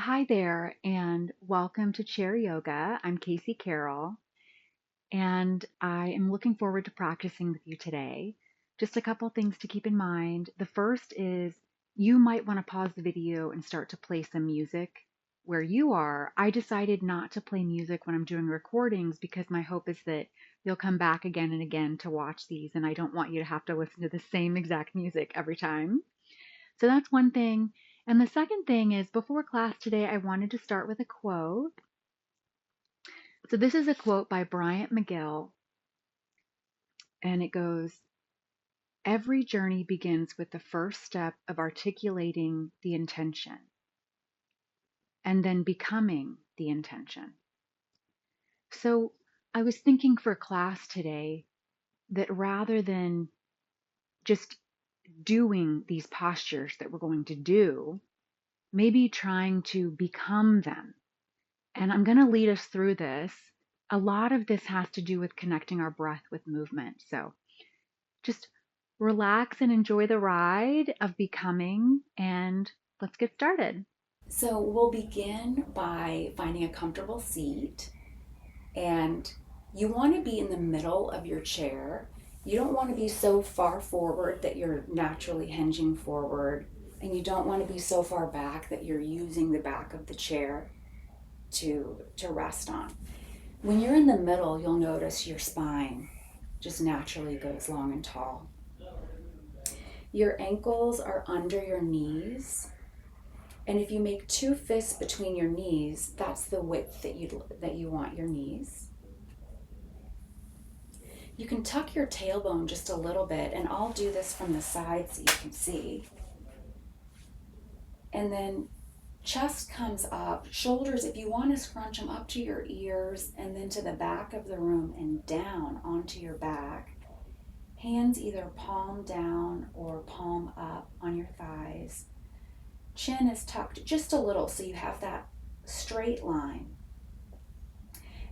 Hi there, and welcome to Chair Yoga. I'm Casey Carroll, and I am looking forward to practicing with you today. Just a couple things to keep in mind. The first is you might want to pause the video and start to play some music where you are. I decided not to play music when I'm doing recordings because my hope is that you'll come back again and again to watch these, and I don't want you to have to listen to the same exact music every time. So that's one thing. And the second thing is before class today, I wanted to start with a quote. So this is a quote by Bryant McGill, and it goes, "Every journey begins with the first step of articulating the intention and then becoming the intention." So I was thinking for class today that rather than just doing these postures that we're going to do, maybe trying to become them. And I'm going to lead us through this. A lot of this has to do with connecting our breath with movement. So just relax and enjoy the ride of becoming, and let's get started. So we'll begin by finding a comfortable seat, and you want to be in the middle of your chair. You don't want to be so far forward that you're naturally hinging forward, and you don't want to be so far back that you're using the back of the chair to rest on. When you're in the middle, you'll notice your spine just naturally goes long and tall. Your ankles are under your knees. And if you make two fists between your knees, that's the width that you want your knees. You can tuck your tailbone just a little bit, and I'll do this from the side so you can see. And then chest comes up, shoulders, if you want to scrunch them up to your ears and then to the back of the room and down onto your back. Hands either palm down or palm up on your thighs. Chin is tucked just a little so you have that straight line.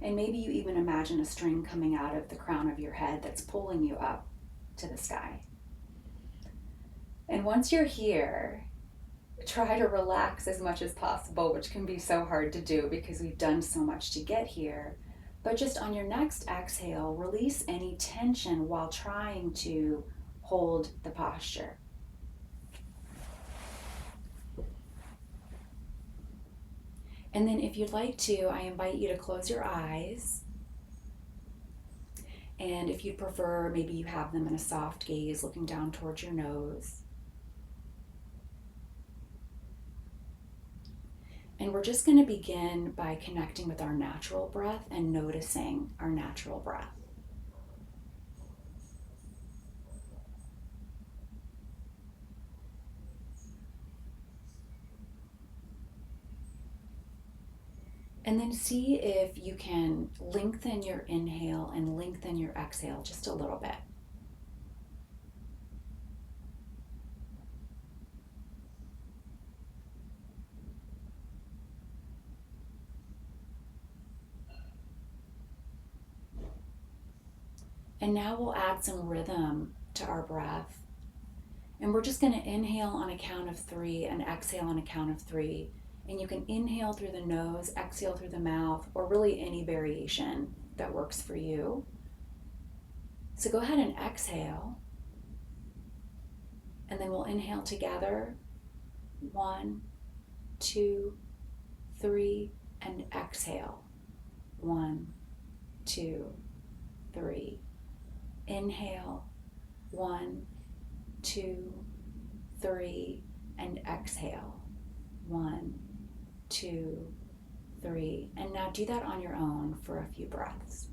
And maybe you even imagine a string coming out of the crown of your head that's pulling you up to the sky. And once you're here, try to relax as much as possible, which can be so hard to do because we've done so much to get here. But just on your next exhale, release any tension while trying to hold the posture. And then if you'd like to, I invite you to close your eyes. And if you'd prefer, maybe you have them in a soft gaze looking down towards your nose. And we're just going to begin by connecting with our natural breath and noticing our natural breath. And then see if you can lengthen your inhale and lengthen your exhale just a little bit. And now we'll add some rhythm to our breath. And we're just going to inhale on a count of 3 and exhale on a count of 3. And you can inhale through the nose, exhale through the mouth, or really any variation that works for you. So go ahead and exhale. And then we'll inhale together. 1, 2, 3, and exhale. 1, 2, 3. Inhale. 1, 2, 3, and exhale. 1, 2, 3. And now do that on your own for a few breaths.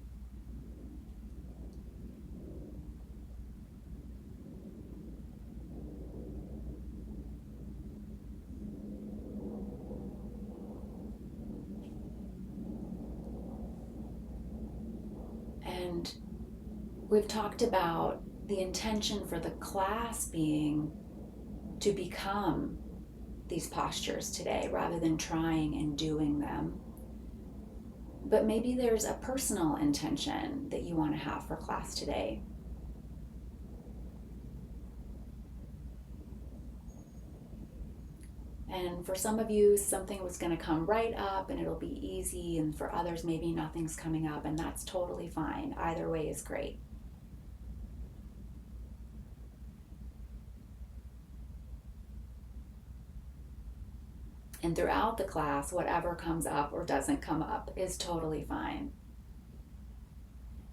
And we've talked about the intention for the class being to become these postures today rather than trying and doing them. But maybe there's a personal intention that you want to have for class today. And for some of you, something was going to come right up and it'll be easy. And for others, maybe nothing's coming up, and that's totally fine. Either way is great. And throughout the class, whatever comes up or doesn't come up is totally fine.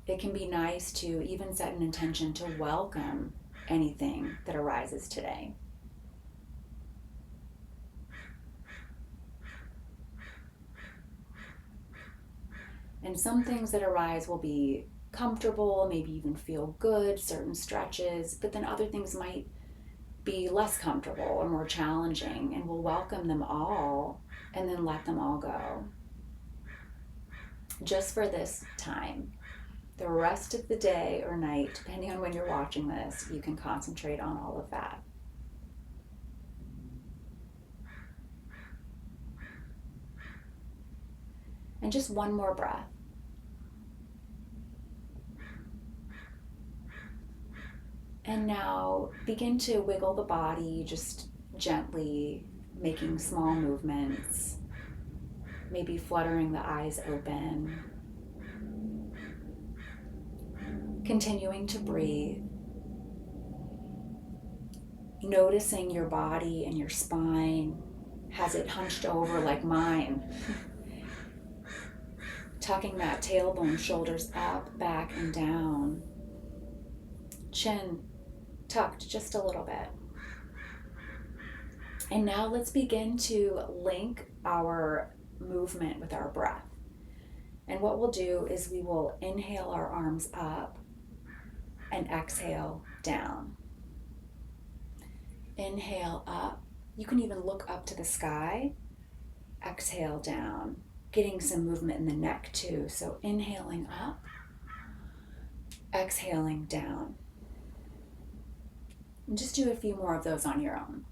It can be nice to even set an intention to welcome anything that arises today. And some things that arise will be comfortable, maybe even feel good, certain stretches, but then other things might be less comfortable or more challenging, and we'll welcome them all and then let them all go. Just for this time. The rest of the day or night, depending on when you're watching this, you can concentrate on all of that. And just one more breath. And now begin to wiggle the body, just gently making small movements, maybe fluttering the eyes open, continuing to breathe, noticing your body and your spine. Has it hunched over like mine? Tucking that tailbone, shoulders up, back, and down. Chin tucked just a little bit. And now let's begin to link our movement with our breath. And what we'll do is we will inhale our arms up and exhale down. Inhale up. You can even look up to the sky. Exhale down. Getting some movement in the neck too. So inhaling up, exhaling down. And just do a few more of those on your own.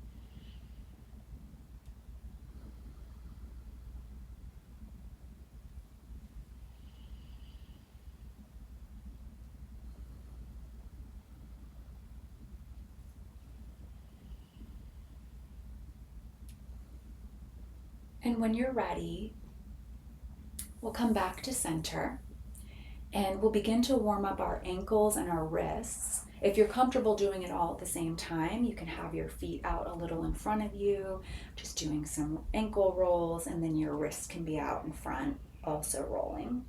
And when you're ready, we'll come back to center and we'll begin to warm up our ankles and our wrists. If you're comfortable doing it all at the same time, you can have your feet out a little in front of you, just doing some ankle rolls, and then your wrists can be out in front, also rolling.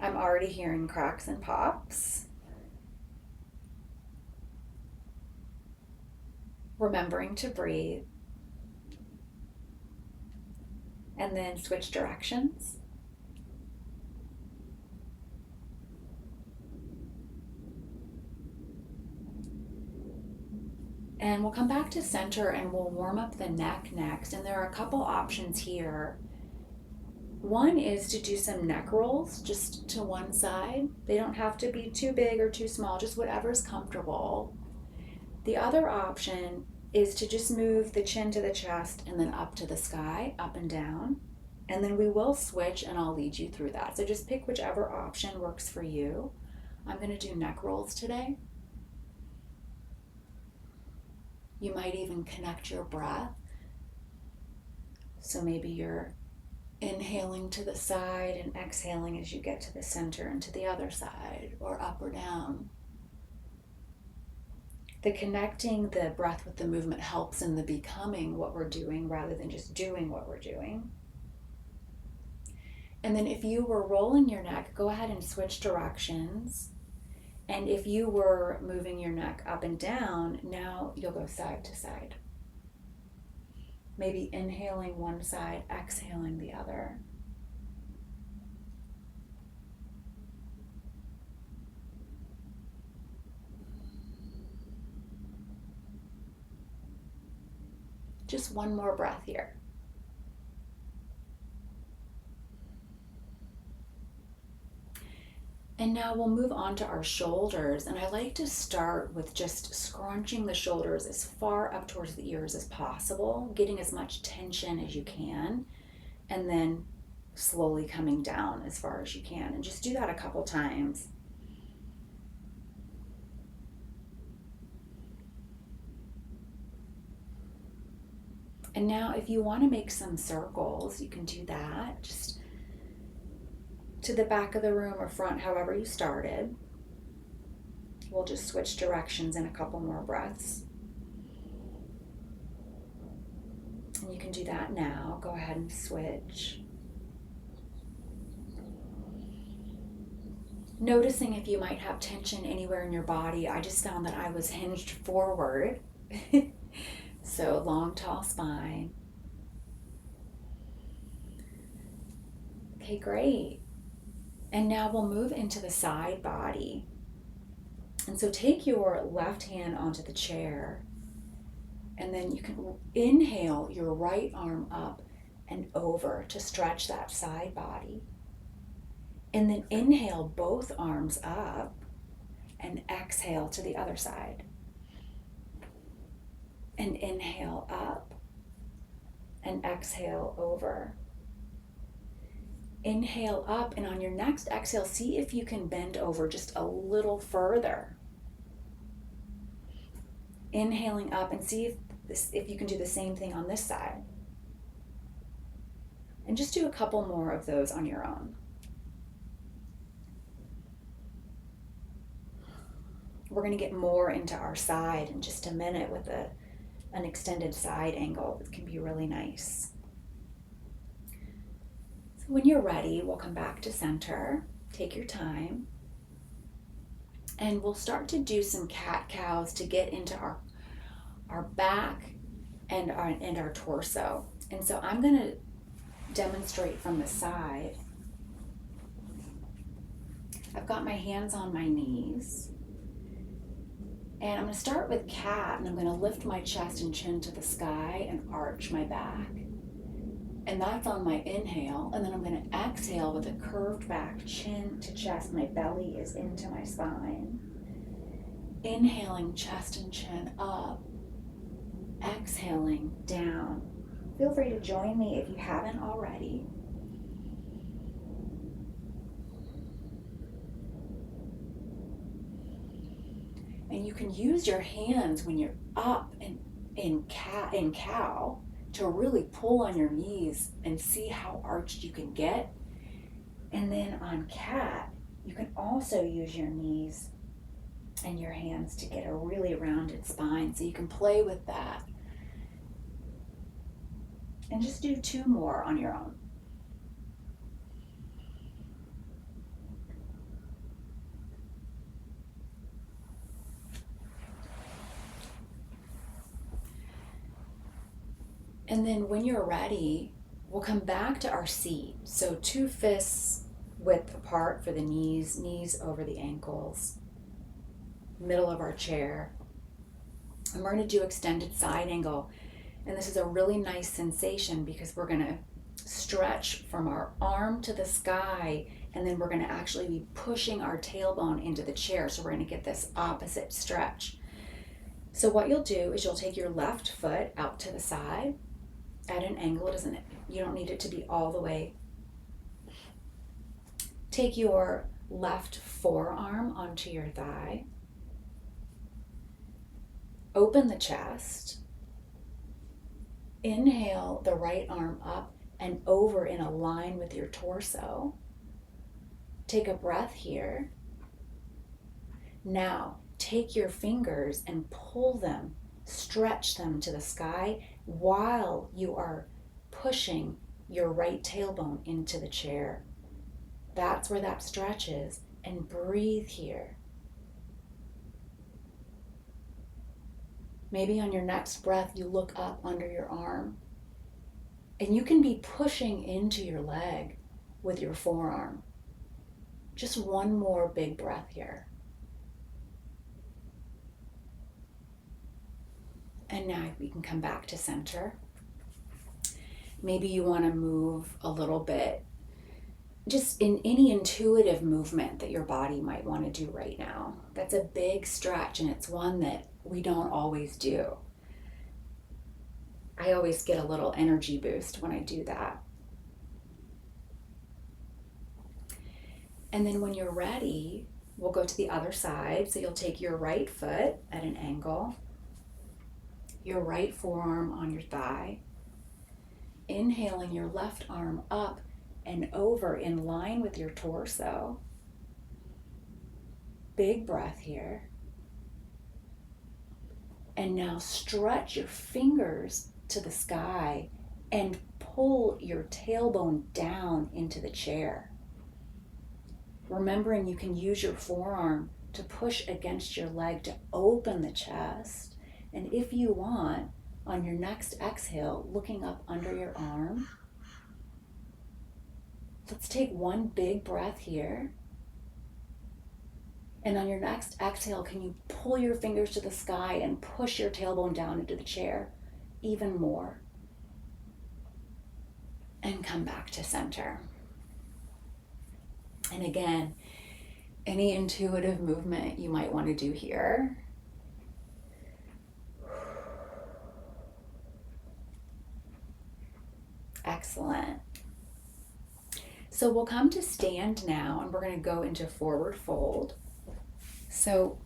I'm already hearing cracks and pops. Remembering to breathe. And then switch directions. And we'll come back to center and we'll warm up the neck next. And there are a couple options here. One is to do some neck rolls just to one side. They don't have to be too big or too small, just whatever's comfortable. The other option is to just move the chin to the chest and then up to the sky, up and down. And then we will switch and I'll lead you through that. So just pick whichever option works for you. I'm going to do neck rolls today. You might even connect your breath. So maybe you're inhaling to the side and exhaling as you get to the center and to the other side, or up or down. The connecting the breath with the movement helps in the becoming what we're doing rather than just doing what we're doing. And then if you were rolling your neck, go ahead and switch directions. And if you were moving your neck up and down, now you'll go side to side. Maybe inhaling one side, exhaling the other. Just one more breath here. And now we'll move on to our shoulders. And I like to start with just scrunching the shoulders as far up towards the ears as possible, getting as much tension as you can, and then slowly coming down as far as you can. And just do that a couple times. And now if you want to make some circles, you can do that. Just to the back of the room or front, however you started. We'll just switch directions in a couple more breaths. And you can do that now. Go ahead and switch. Noticing if you might have tension anywhere in your body. I just found that I was hinged forward. So long, tall spine. Okay, great. And now we'll move into the side body. And so take your left hand onto the chair, and then you can inhale your right arm up and over to stretch that side body. And then inhale both arms up and exhale to the other side. And inhale up and exhale over. Inhale up, and on your next exhale, see if you can bend over just a little further. Inhaling up, and see if you can do the same thing on this side. And just do a couple more of those on your own. We're going to get more into our side in just a minute with an extended side angle that can be really nice. So when you're ready, we'll come back to center. Take your time. And we'll start to do some cat-cows to get into our back and our torso. And so I'm going to demonstrate from the side. I've got my hands on my knees. And I'm going to start with cat, and I'm going to lift my chest and chin to the sky and arch my back. And that's on my inhale. And then I'm going to exhale with a curved back, chin to chest. My belly is into my spine. Inhaling, chest and chin up. Exhaling, down. Feel free to join me if you haven't already. And you can use your hands when you're up and in cow to really pull on your knees and see how arched you can get. And then on cat, you can also use your knees and your hands to get a really rounded spine. So you can play with that. And just do 2 more on your own. And then when you're ready, we'll come back to our seat. So 2 fists width apart for the knees, knees over the ankles, middle of our chair. And we're going to do extended side angle. And this is a really nice sensation because we're going to stretch from our arm to the sky, and then we're going to actually be pushing our tailbone into the chair. So we're going to get this opposite stretch. So what you'll do is you'll take your left foot out to the side at an angle. You don't need it to be all the way. Take your left forearm onto your thigh. Open the chest. Inhale the right arm up and over in a line with your torso. Take a breath here. Now, take your fingers and pull them, stretch them to the sky while you are pushing your right tailbone into the chair. That's where that stretch is, and breathe here. Maybe on your next breath, you look up under your arm, and you can be pushing into your leg with your forearm. Just 1 more big breath here. And now we can come back to center. Maybe you want to move a little bit, just in any intuitive movement that your body might want to do right now. That's a big stretch, and it's one that we don't always do. I always get a little energy boost when I do that. And then when you're ready, we'll go to the other side. So you'll take your right foot at an angle, your right forearm on your thigh, inhaling your left arm up and over in line with your torso. Big breath here. And now stretch your fingers to the sky and pull your tailbone down into the chair. Remembering you can use your forearm to push against your leg to open the chest. And if you want, on your next exhale, looking up under your arm. Let's take one big breath here. And on your next exhale, can you pull your fingers to the sky and push your tailbone down into the chair even more? And come back to center. And again, any intuitive movement you might want to do here. Excellent. So we'll come to stand now, and we're going to go into forward fold. So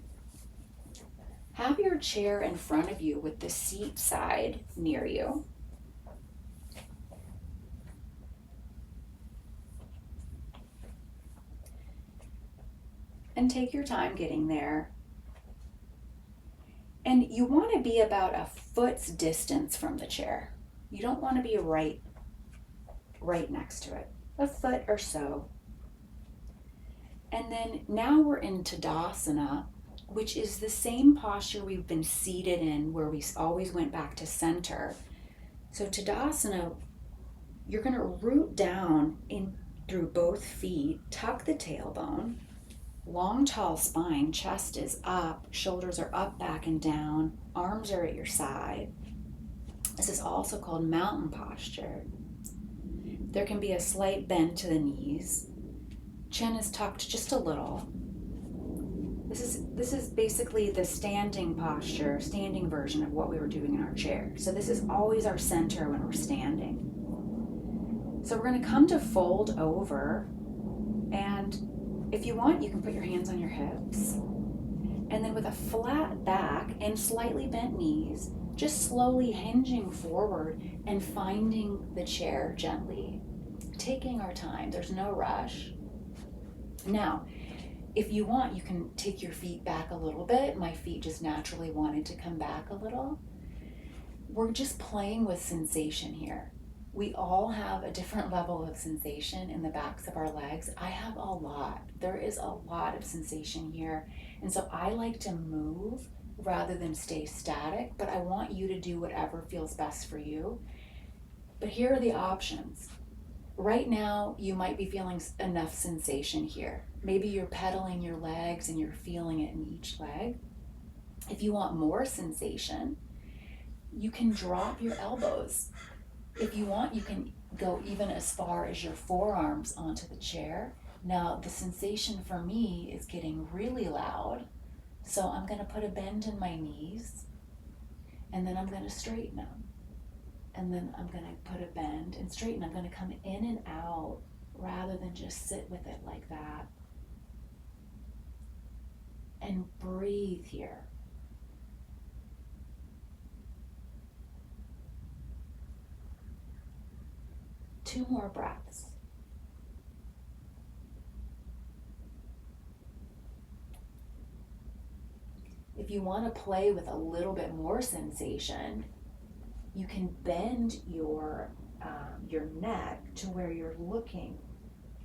have your chair in front of you with the seat side near you. And take your time getting there. And you want to be about a foot's distance from the chair. You don't want to be right next to it, a foot or so. And then now we're in Tadasana, which is the same posture we've been seated in, where we always went back to center. So Tadasana, you're going to root down in through both feet, tuck the tailbone, long, tall spine, chest is up, shoulders are up, back, and down, arms are at your side. This is also called mountain posture. There can be a slight bend to the knees. Chin is tucked just a little. This is basically the standing posture, standing version of what we were doing in our chair. So this is always our center when we're standing. So we're going to come to fold over, and if you want, you can put your hands on your hips. And then with a flat back and slightly bent knees, just slowly hinging forward and finding the chair gently, taking our time. There's no rush. Now, if you want, you can take your feet back a little bit. My feet just naturally wanted to come back a little. We're just playing with sensation here. We all have a different level of sensation in the backs of our legs. I have a lot. There is a lot of sensation here. And so I like to move rather than stay static, but I want you to do whatever feels best for you. But here are the options. Right now, you might be feeling enough sensation here. Maybe you're pedaling your legs and you're feeling it in each leg. If you want more sensation, you can drop your elbows. If you want, you can go even as far as your forearms onto the chair. Now, the sensation for me is getting really loud, so I'm going to put a bend in my knees, and then I'm going to straighten them. And then I'm going to put a bend and straighten. I'm going to come in and out rather than just sit with it like that. And breathe here. Two more breaths. If you want to play with a little bit more sensation, you can bend your neck to where you're looking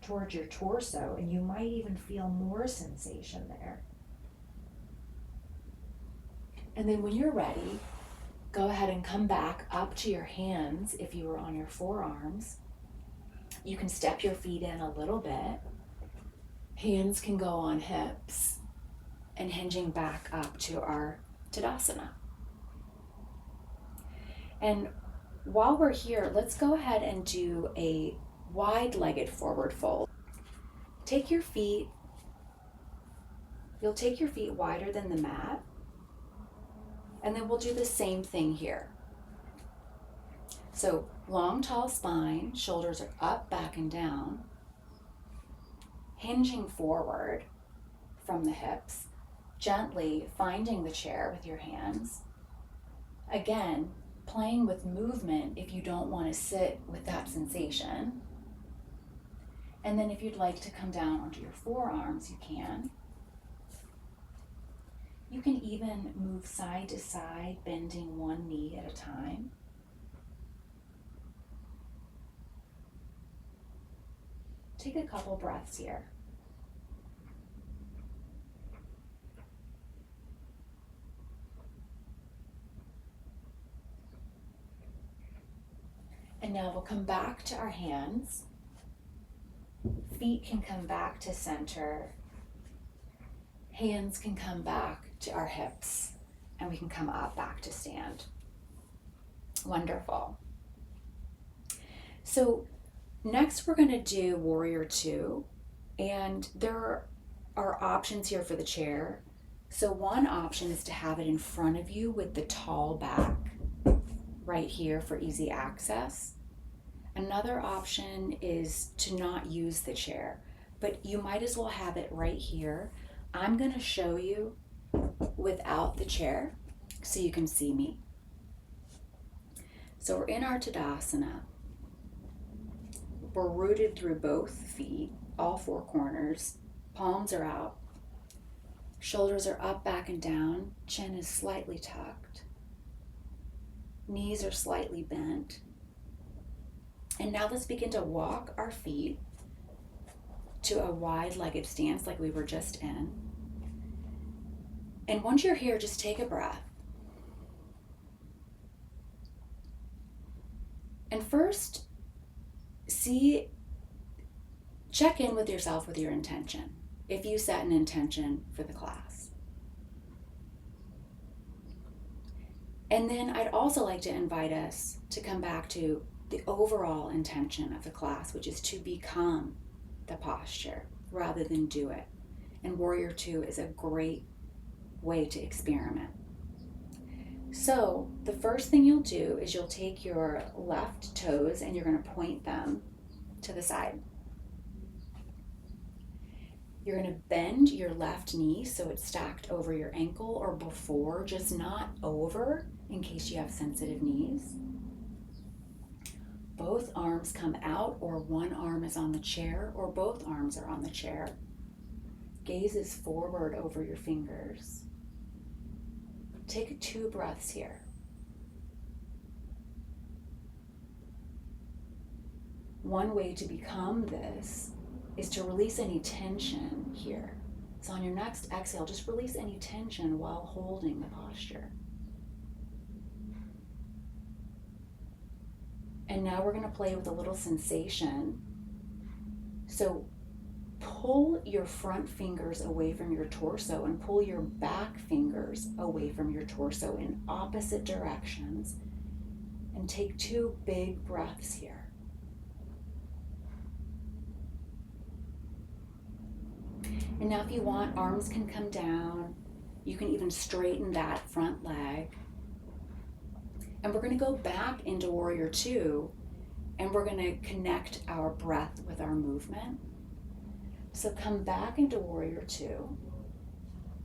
towards your torso, and you might even feel more sensation there. And then when you're ready, go ahead and come back up to your hands if you were on your forearms. You can step your feet in a little bit. Hands can go on hips, and hinging back up to our Tadasana. And while we're here, let's go ahead and do a wide-legged forward fold. You'll take your feet wider than the mat, and then we'll do the same thing here. So long, tall spine, shoulders are up, back, and down, hinging forward from the hips, gently finding the chair with your hands. Again, playing with movement if you don't want to sit with that sensation. And then if you'd like to come down onto your forearms, you can. You can even move side to side, bending one knee at a time. Take a couple breaths here. And now we'll come back to our hands. Feet can come back to center. Hands can come back to our hips, and we can come up back to stand. Wonderful. So next we're going to do Warrior Two, and there are options here for the chair. So one option is to have it in front of you with the tall back right here for easy access. Another option is to not use the chair, but you might as well have it right here. I'm going to show you without the chair so you can see me. So we're in our Tadasana. We're rooted through both feet, all four corners. Palms are out. Shoulders are up, back, and down. Chin is slightly tucked. Knees are slightly bent. And now let's begin to walk our feet to a wide-legged stance like we were just in. And once you're here, just take a breath. And first, check in with yourself with your intention, if you set an intention for the class. And then I'd also like to invite us to come back to the overall intention of the class, which is to become the posture rather than do it. And Warrior Two is a great way to experiment. So the first thing you'll do is you'll take your left toes and you're going to point them to the side. You're going to bend your left knee so it's stacked over your ankle or before, just not over, in case you have sensitive knees. Both arms come out, or one arm is on the chair, or both arms are on the chair. Gaze is forward over your fingers. Take 2 breaths here. One way to become this is to release any tension here. So on your next exhale, just release any tension while holding the posture. And now we're going to play with a little sensation. So pull your front fingers away from your torso and pull your back fingers away from your torso in opposite directions. And take 2 big breaths here. And now if you want, arms can come down. You can even straighten that front leg. And we're going to go back into Warrior Two, and we're going to connect our breath with our movement. So come back into Warrior Two.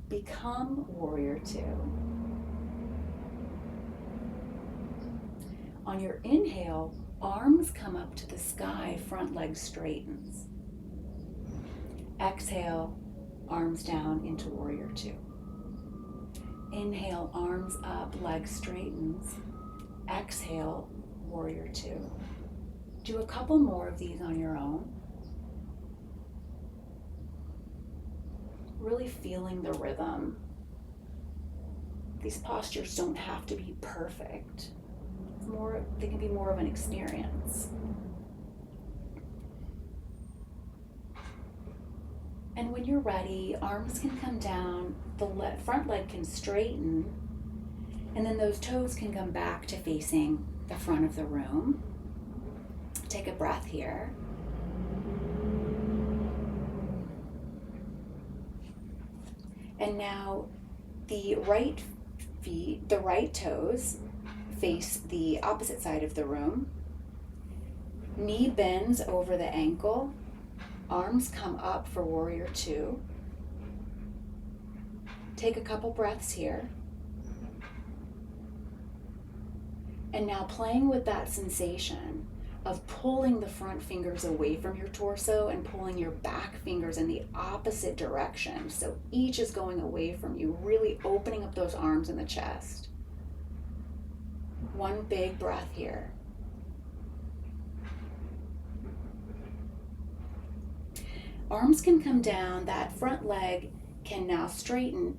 Become Warrior Two. On your inhale, arms come up to the sky, front leg straightens. Exhale, arms down into Warrior Two. Inhale, arms up, leg straightens. Exhale, Warrior Two. Do a couple more of these on your own. Really feeling the rhythm. These postures don't have to be perfect. They can be more of an experience. And when you're ready, arms can come down, the front leg can straighten, and then those toes can come back to facing the front of the room. Take a breath here. And now the right toes face the opposite side of the room. Knee bends over the ankle. Arms come up for Warrior Two. Take a couple breaths here. And now playing with that sensation of pulling the front fingers away from your torso and pulling your back fingers in the opposite direction. So each is going away from you, really opening up those arms and the chest. One big breath here. Arms can come down, that front leg can now straighten.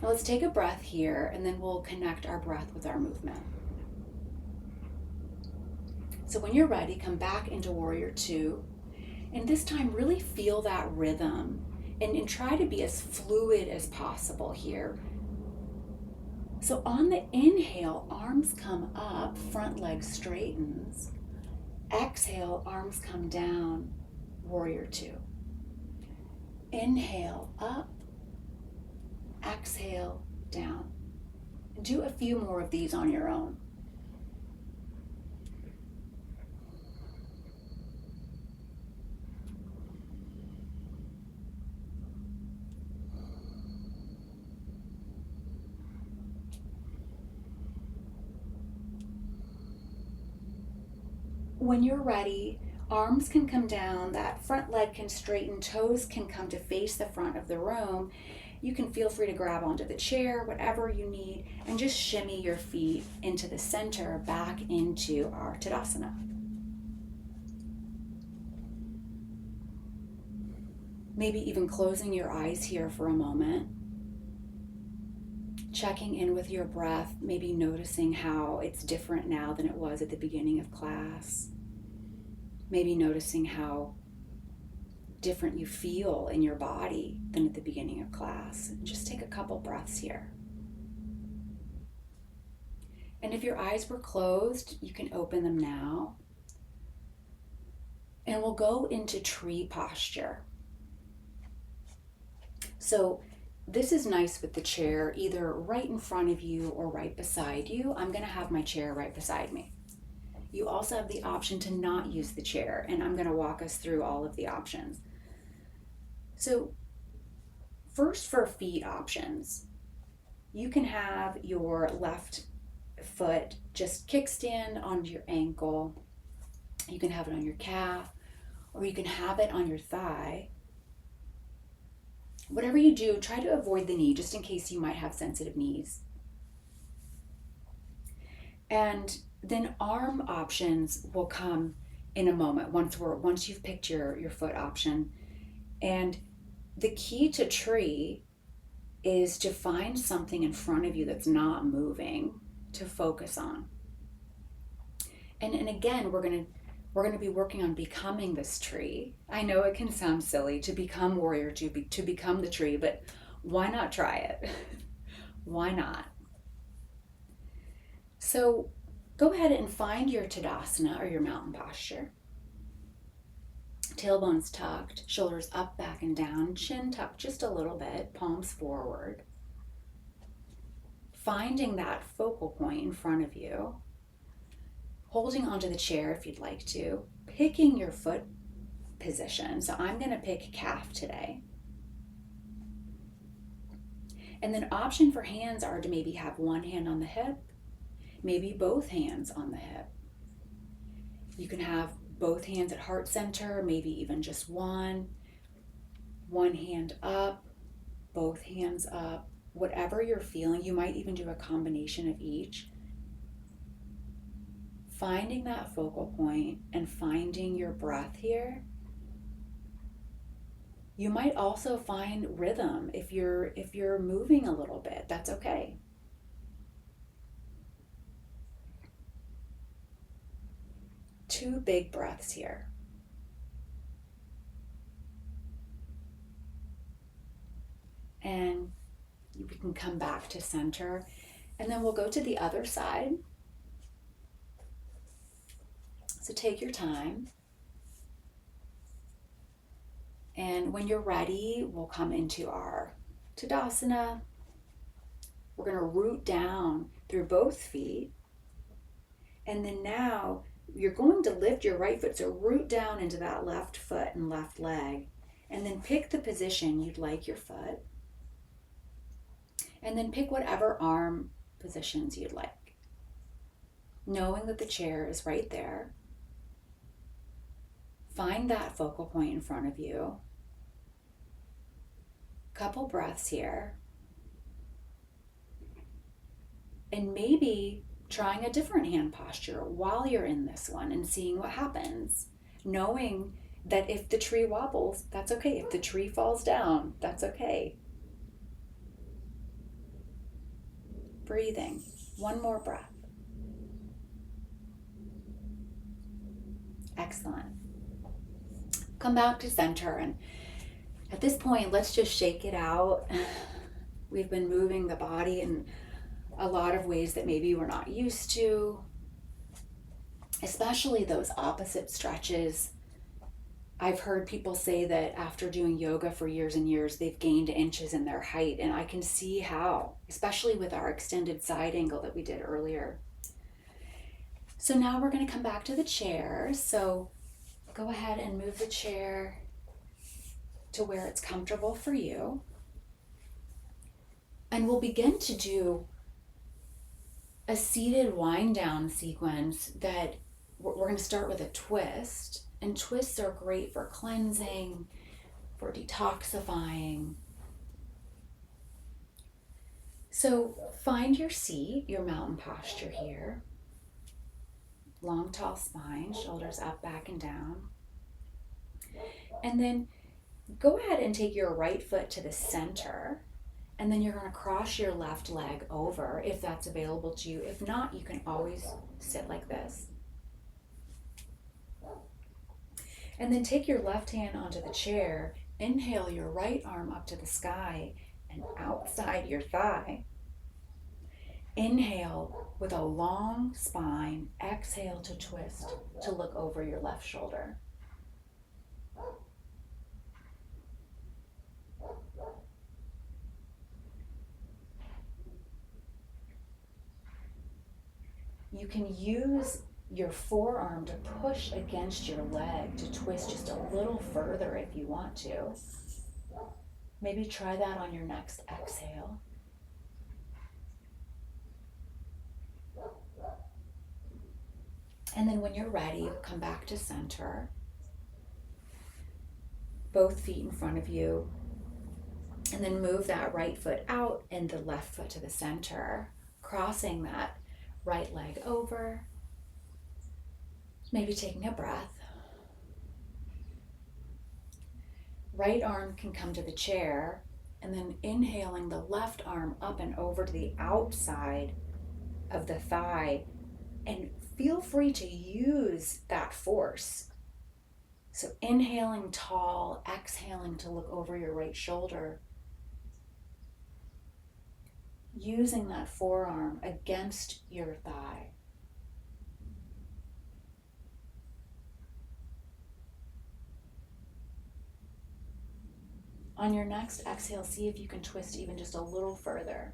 Now let's take a breath here, and then we'll connect our breath with our movement. So when you're ready, come back into Warrior Two, and this time really feel that rhythm and try to be as fluid as possible here. So on the inhale, arms come up, front leg straightens. Exhale, arms come down, Warrior Two. Inhale, up. Exhale, down. Do a few more of these on your own. When you're ready, arms can come down, that front leg can straighten, toes can come to face the front of the room. You can feel free to grab onto the chair, whatever you need, and just shimmy your feet into the center, back into our Tadasana. Maybe even closing your eyes here for a moment. Checking in with your breath, maybe noticing how it's different now than it was at the beginning of class. Maybe noticing how different you feel in your body than at the beginning of class. Just take a couple breaths here. And if your eyes were closed, you can open them now. And we'll go into tree posture. So this is nice with the chair, either right in front of you or right beside you. I'm going to have my chair right beside me. You also have the option to not use the chair, and I'm going to walk us through all of the options. So first, for feet options, you can have your left foot just kickstand onto your ankle. You can have it on your calf, or you can have it on your thigh. Whatever you do, try to avoid the knee, just in case you might have sensitive knees. And then arm options will come in a moment once you've picked your foot option. And the key to tree is to find something in front of you that's not moving to focus on. And again, we're going to be working on becoming this tree. I know it can sound silly to become Warrior, to become the tree, but why not try it? Why not? So go ahead and find your Tadasana, or your mountain posture. Tailbones tucked, shoulders up, back, and down, chin tucked just a little bit, palms forward. Finding that focal point in front of you. Holding onto the chair if you'd like to. Picking your foot position. So I'm going to pick calf today. And then option for hands are to maybe have one hand on the hip, maybe both hands on the hip. You can have both hands at heart center, maybe even just one hand up, both hands up, whatever you're feeling. You might even do a combination of each. Finding that focal point and finding your breath here. You might also find rhythm if you're moving a little bit. That's okay. Two big breaths here. And we can come back to center, and then we'll go to the other side. So take your time. And when you're ready, we'll come into our Tadasana. We're going to root down through both feet. And then now you're going to lift your right foot. So root down into that left foot and left leg. And then pick the position you'd like your foot. And then pick whatever arm positions you'd like. knowing that the chair is right there. Find that focal point in front of you. Couple breaths here. And maybe trying a different hand posture while you're in this one and seeing what happens. Knowing that if the tree wobbles, that's okay. If the tree falls down, that's okay. Breathing. One more breath. Excellent. Come back to center, and at this point, let's just shake it out. We've been moving the body in a lot of ways that maybe we're not used to, especially those opposite stretches. I've heard people say that after doing yoga for years and years, they've gained inches in their height, and I can see how, especially with our extended side angle that we did earlier. So now we're going to come back to the chair. So go ahead and move the chair to where it's comfortable for you. And we'll begin to do a seated wind down sequence that we're going to start with a twist. And twists are great for cleansing, for detoxifying. So find your seat, your mountain posture here. Long, tall spine, shoulders up, back, and down. And then go ahead and take your right foot to the center. And then you're going to cross your left leg over if that's available to you. If not, you can always sit like this. And then take your left hand onto the chair. Inhale your right arm up to the sky and outside your thigh. Inhale with a long spine. Exhale to twist to look over your left shoulder. You can use your forearm to push against your leg to twist just a little further if you want to. Maybe try that on your next exhale. And then when you're ready, come back to center. Both feet in front of you. And then move that right foot out and the left foot to the center, crossing that right leg over. Maybe taking a breath. Right arm can come to the chair, and then inhaling the left arm up and over to the outside of the thigh, and feel free to use that force. So inhaling tall, exhaling to look over your right shoulder. Using that forearm against your thigh. On your next exhale, see if you can twist even just a little further.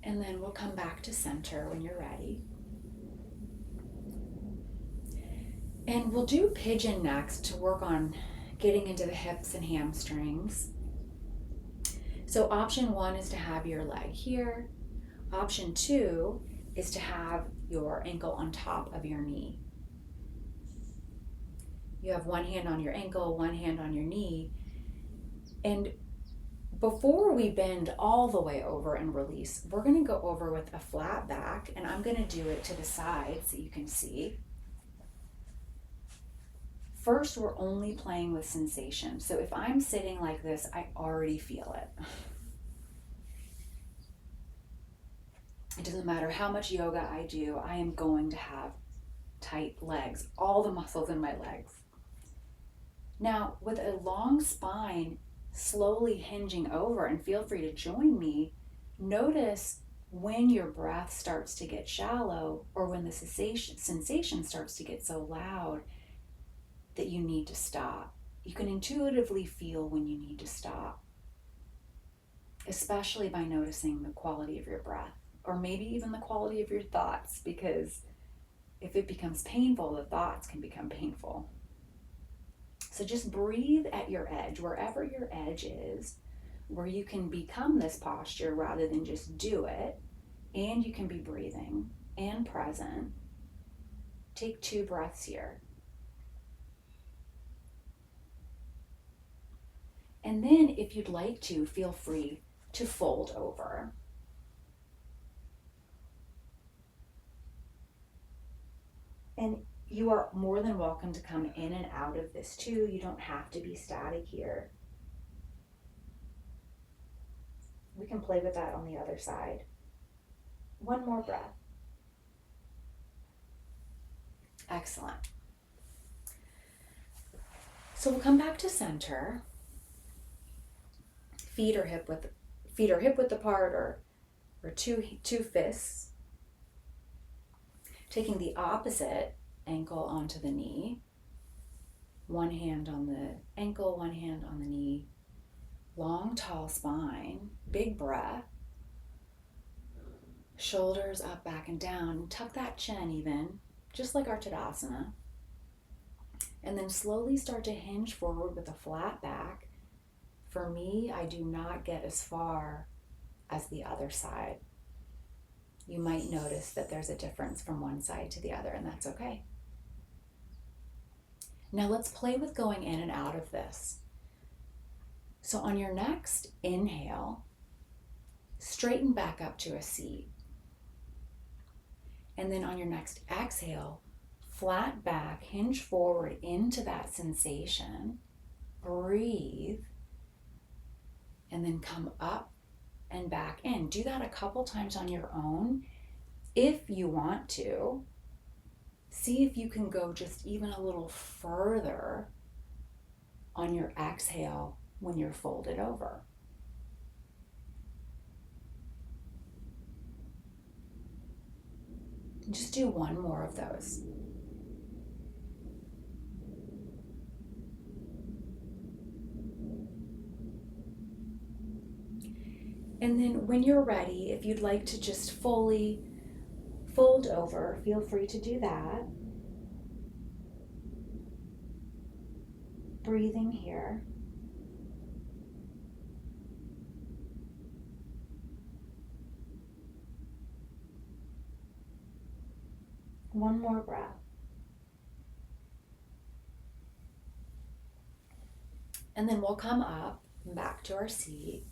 And then we'll come back to center when you're ready. And we'll do pigeon next to work on getting into the hips and hamstrings. So option 1 is to have your leg here. Option 2 is to have your ankle on top of your knee. You have one hand on your ankle, one hand on your knee. And before we bend all the way over and release, we're going to go over with a flat back, and I'm going to do it to the side so you can see. First, we're only playing with sensation. So if I'm sitting like this, I already feel it. It doesn't matter how much yoga I do, I am going to have tight legs, all the muscles in my legs. Now, with a long spine, slowly hinging over, and feel free to join me, notice when your breath starts to get shallow or when the sensation starts to get so loud that you need to stop. You can intuitively feel when you need to stop, especially by noticing the quality of your breath, or maybe even the quality of your thoughts, because if it becomes painful, the thoughts can become painful. So just breathe at your edge, wherever your edge is, where you can become this posture rather than just do it, and you can be breathing and present. Take 2 breaths here. And then if you'd like to, feel free to fold over. And you are more than welcome to come in and out of this too. You don't have to be static here. We can play with that on the other side. 1 more breath. Excellent. So we'll come back to center. Feet are hip width apart, or two fists. Taking the opposite ankle onto the knee. 1 hand on the ankle, 1 hand on the knee. Long, tall spine. Big breath. Shoulders up, back, and down. Tuck that chin even, just like our Tadasana. And then slowly start to hinge forward with a flat back. For me, I do not get as far as the other side. You might notice that there's a difference from one side to the other, and that's okay. Now let's play with going in and out of this. So on your next inhale, straighten back up to a seat. And then on your next exhale, flat back, hinge forward into that sensation. Breathe. And then come up and back in. Do that a couple times on your own. If you want to, see if you can go just even a little further on your exhale when you're folded over. Just do 1 more of those. And then when you're ready, if you'd like to just fully fold over, feel free to do that. Breathing here. One more breath. And then we'll come up back to our seat.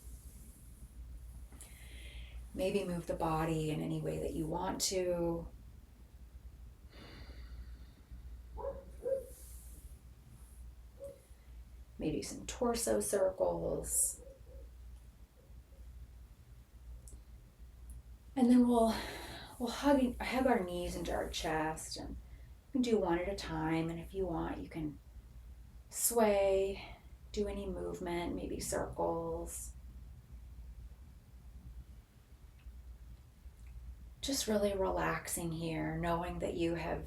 Maybe move the body in any way that you want to. Maybe some torso circles. And then we'll hug our knees into our chest, and you can do 1 at a time. And if you want, you can sway, do any movement, maybe circles. Just really relaxing here, knowing that you have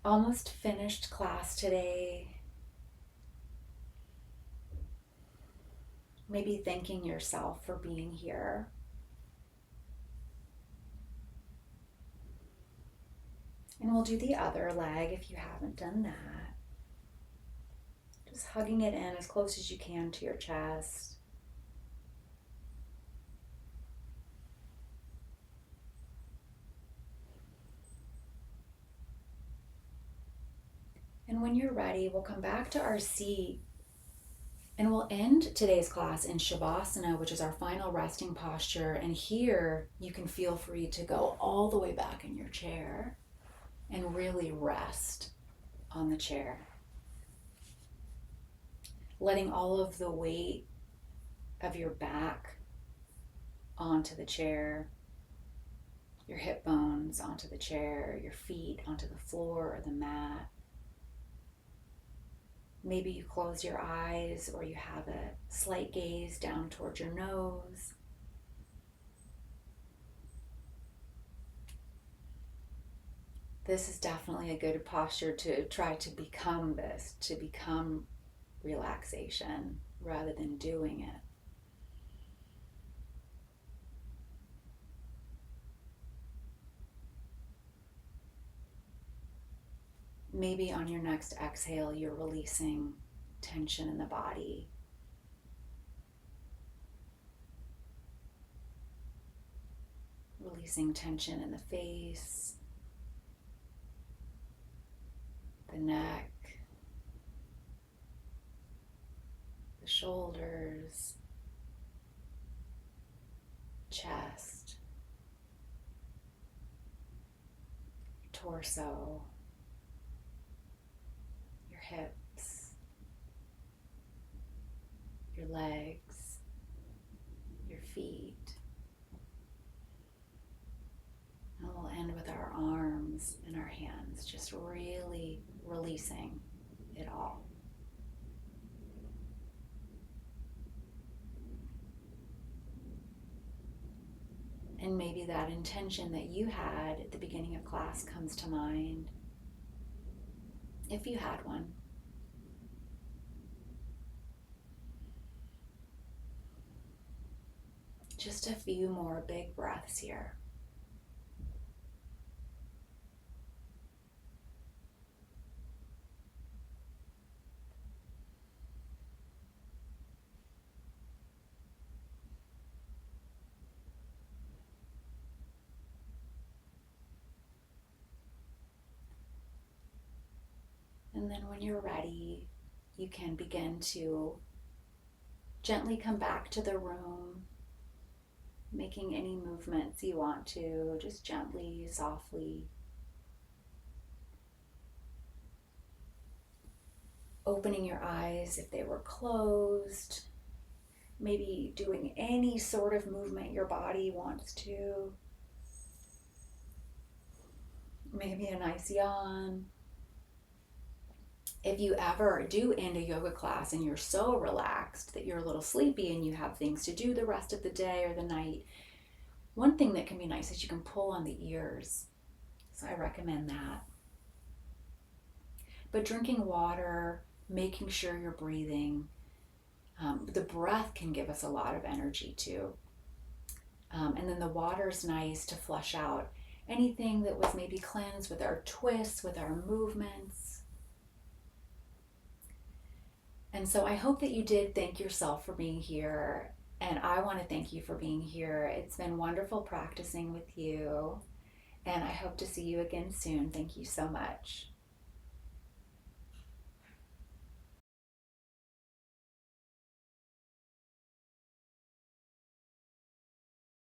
almost finished class today. Maybe thanking yourself for being here. And we'll do the other leg if you haven't done that. Just hugging it in as close as you can to your chest. And when you're ready, we'll come back to our seat, and we'll end today's class in Shavasana, which is our final resting posture. And here you can feel free to go all the way back in your chair and really rest on the chair. Letting all of the weight of your back onto the chair, your hip bones onto the chair, your feet onto the floor or the mat. Maybe you close your eyes, or you have a slight gaze down towards your nose. This is definitely a good posture to try to become this, to become relaxation rather than doing it. Maybe on your next exhale, you're releasing tension in the body. Releasing tension in the face, the neck, the shoulders, chest, torso, your hips, your legs, your feet. And we'll end with our arms and our hands, just really releasing it all. And maybe that intention that you had at the beginning of class comes to mind, if you had one. Just a few more big breaths here. And then when you're ready, you can begin to gently come back to the room, making any movements you want to, just gently, softly. Opening your eyes if they were closed, maybe doing any sort of movement your body wants to. Maybe a nice yawn. If you ever do end a yoga class and you're so relaxed that you're a little sleepy and you have things to do the rest of the day or the night, one thing that can be nice is you can pull on the ears. So I recommend that. But drinking water, making sure you're breathing, the breath can give us a lot of energy too. And then the water's nice to flush out anything that was maybe cleansed with our twists, with our movements. And so I hope that you did thank yourself for being here. And I want to thank you for being here. It's been wonderful practicing with you. And I hope to see you again soon. Thank you so much.